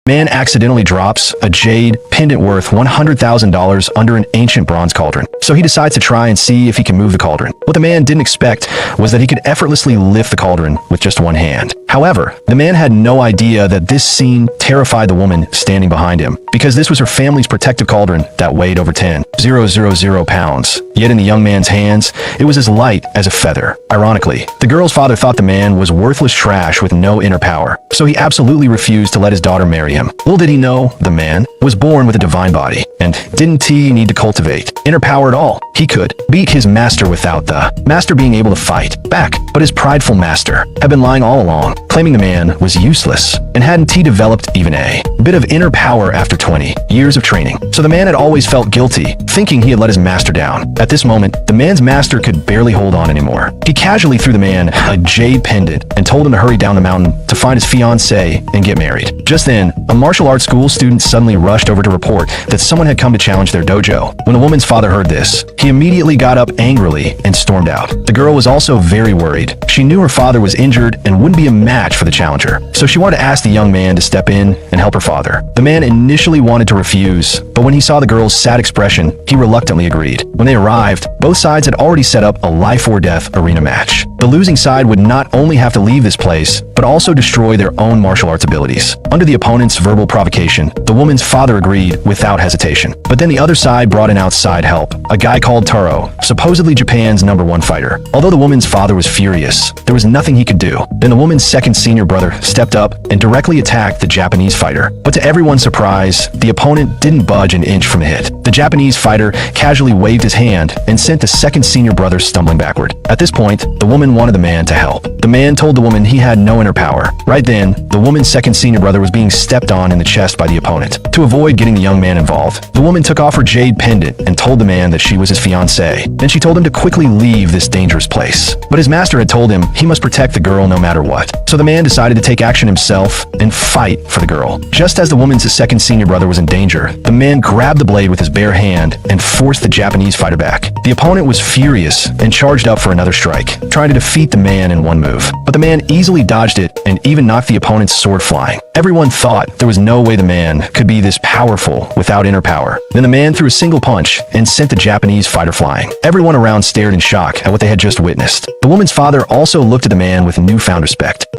Man accidentally drops a jade pendant worth $100,000 under an ancient bronze cauldron. So he decides to try and see if he can move the cauldron. What the man didn't expect was that he could effortlessly lift the cauldron with just one hand. However, the man had no idea that this scene terrified the woman standing behind him, because this was her family's protective cauldron that weighed over 10,000 pounds. Yet in the young man's hands, it was as light as a feather. Ironically, the girl's father thought the man was worthless trash with no inner power, so he absolutely refused to let his daughter marry him. Little did he know, the man was born with a divine body, and didn't he need to cultivate inner power at all? He could beat his master without the master being able to fight back, but his prideful master had been lying all along, claiming the man was useless, and hadn't he developed even a bit of inner power after 20 years of training. So the man had always felt guilty, thinking he had let his master down. At this moment, the man's master could barely hold on anymore. He casually threw the man a jade pendant and told him to hurry down the mountain to find his fiancée and get married. Just then, a martial arts school student suddenly rushed over to report that someone had come to challenge their dojo. When the woman's father heard this, he immediately got up angrily and stormed out. The girl was also very worried. She knew her father was injured and wouldn't be a match for the challenger, so she wanted to ask the young man to step in and help her father. The man initially wanted to refuse, but when he saw the girl's sad expression, he reluctantly agreed. When they arrived, both sides had already set up a life-or-death arena match. The losing side would not only have to leave this place, but also destroy their own martial arts abilities. Under the opponent's verbal provocation, the woman's father agreed without hesitation. But then the other side brought in outside help, a guy called Taro, supposedly Japan's #1 fighter. Although the woman's father was furious, there was nothing he could do. Then the woman's second senior brother stepped up and directly attacked the Japanese fighter. But to everyone's surprise, the opponent didn't budge an inch from the hit. The Japanese fighter casually waved his hand and sent the second senior brother stumbling backward. At this point, the woman wanted the man to help. The man told the woman he had no inner power. Right then, the woman's second senior brother was being stepped on in the chest by the opponent. To avoid getting the young man involved, the woman took off her jade pendant and told the man that she was his fiancée. Then she told him to quickly leave this dangerous place. But his master had told him he must protect the girl no matter what. So the man decided to take action himself and fight for the girl. Just as the woman's second senior brother was in danger, the man grabbed the blade with his bare hand and forced the Japanese fighter back. The opponent was furious and charged up for another strike, trying to defeat the man in one move. But the man easily dodged it and even knocked the opponent's sword flying. Everyone thought there was no way the man could be this powerful without inner power. Then the man threw a single punch and sent the Japanese fighter flying. Everyone around stared in shock at what they had just witnessed. The woman's father also looked at the man with newfound respect.